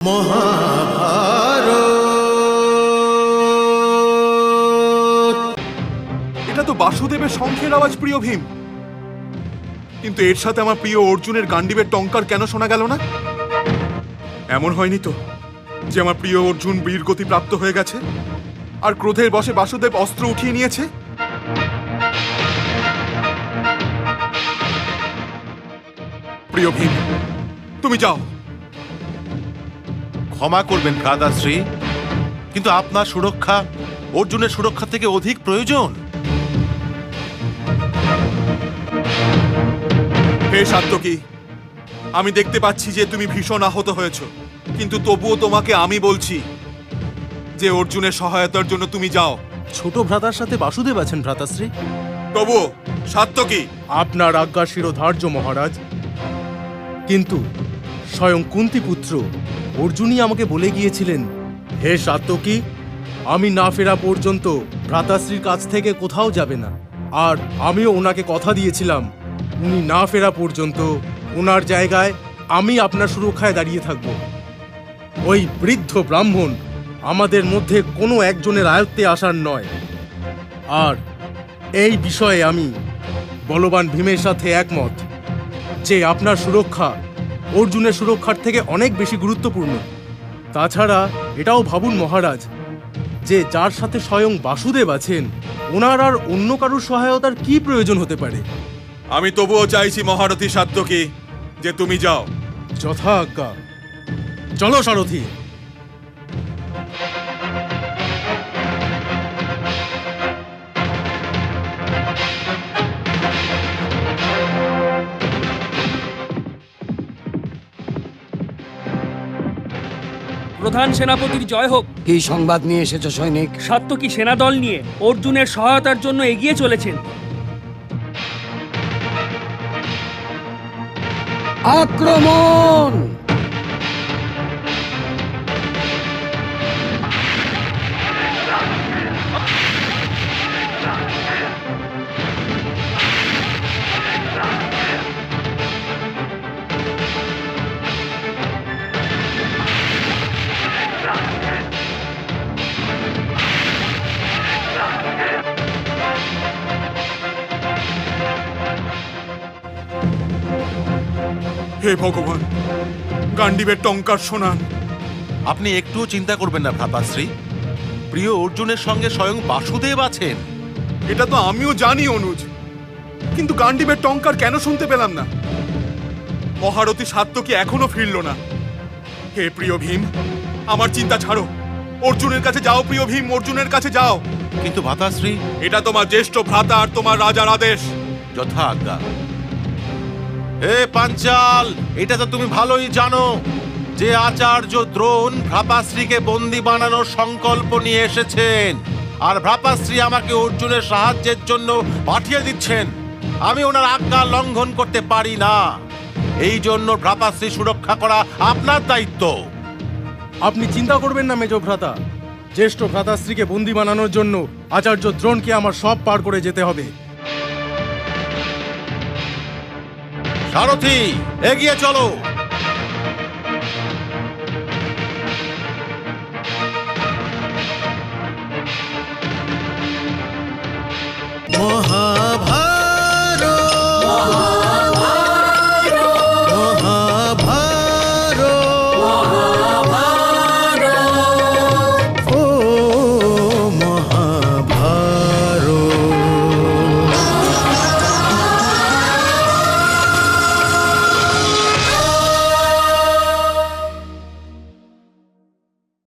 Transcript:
মহাভারত। এটা তো বাসুদেবের শঙ্খের আওয়াজ প্রিয় ভীম, কিন্তু এর সাথে আমার প্রিয় অর্জুনের গান্ডীবের টঙ্কার কেন শোনা গেল না? এমন হয়নি তো যে আমার প্রিয় অর্জুন বীরগতি প্রাপ্ত হয়ে গেছে আর ক্রোধের বশে বাসুদেব অস্ত্র উঠিয়ে নিয়েছে? প্রিয় ভীম, তুমি যাও। ক্ষমা করবেন ভ্রাতাশ্রী, কিন্তু আপনার সুরক্ষা অর্জুনের সুরক্ষা থেকে অধিক প্রয়োজন। হে সাত্যকী, আমি দেখতে পাচ্ছি যে তুমি ভীষণ আহত হয়েছ, কিন্তু তবুও তোমাকে আমি বলছি যে অর্জুনের সহায়তার জন্য তুমি যাও। ছোট ভ্রাতার সাথে বাসুদেব আছেন ভ্রাতাশ্রী। তবুও সাত্যকী। আপনার আজ্ঞা শিরোধার্য মহারাজ, কিন্তু স্বয়ং কুন্তিপুত্র অর্জুনই আমাকে বলে গিয়েছিলেন, হে সাত্যকী, আমি না ফেরা পর্যন্ত ভ্রাতাশ্রীর কাছ থেকে কোথাও যাবে না। আর আমিও ওনাকে কথা দিয়েছিলাম, উনি না ফেরা পর্যন্ত ওনার জায়গায় আমি আপনার সুরক্ষায় দাঁড়িয়ে থাকব। ওই বৃদ্ধ ব্রাহ্মণ আমাদের মধ্যে কোনো একজনের আয়ত্তে আসার নয়। আর এই বিষয়ে আমি বলবান ভীমের সাথে একমত যে আপনার সুরক্ষা অর্জুনের সুরক্ষার থেকে অনেক বেশি গুরুত্বপূর্ণ। তাছাড়া এটাও ভাবুন মহারাজ, যে যার সাথে স্বয়ং বাসুদেব আছেন, ওনার আর অন্য কারোর সহায়তার কি প্রয়োজন হতে পারে? আমি তবুও চাইছি মহারথী সাত্যকী যে তুমি যাও। যথা আজ্ঞা। চলো সারথি। প্রধান সেনাপতির জয় হোক। কি সংবাদ নিয়ে এসেছো সৈনিক? সাত্যকী সেনাদল নিয়ে অর্জুনের সহায়তার জন্য এগিয়ে চলেছেন। আক্রমণ! হে ভগবান, গান্ডীবের টঙ্কার শোনান। আপনি একটুও চিন্তা করবেন না ভ্রাতাশ্রী, প্রিয় অর্জুনের সঙ্গে স্বয়ং বাসুদেব আছেন। এটা তো আমিও জানি অনুজ, কিন্তু গান্ডীবের টঙ্কার কেন শুনতে পেলাম না? মহারথী সাত্যকী এখনো ফিরল না। হে প্রিয় ভীম, আমার চিন্তা ছাড়ো, অর্জুনের কাছে যাও। প্রিয় ভীম, অর্জুনের কাছে যাও। কিন্তু ভ্রাতাশ্রী, এটা তোমার জ্যেষ্ঠ ভ্রাতা আর তোমার রাজার আদেশ। যথা আজ্ঞা। হে পাঞ্চাল, এটা তো তুমি ভালোই জানো যে আচার্য দ্রোণ ভ্রাতাশ্রীকে বন্দী বানানোর সংকল্প নিয়ে এসেছেন, আর ভ্রাতাশ্রী আমাকে অর্জুনের সাহায্যের জন্য পাঠিয়ে দিচ্ছেন। আমি ওনার আজ্ঞা লঙ্ঘন করতে পারি না। এই জন্য ভ্রাতাশ্রী সুরক্ষা করা আপনার দায়িত্ব। আপনি চিন্তা করবেন না মেজ ভ্রাতা, জ্যেষ্ঠ ভ্রাতাশ্রীকে বন্দী বানানোর জন্য আচার্য দ্রোণকে আমার সব পার করে যেতে হবে। সারথি, এগিয়ে চলো।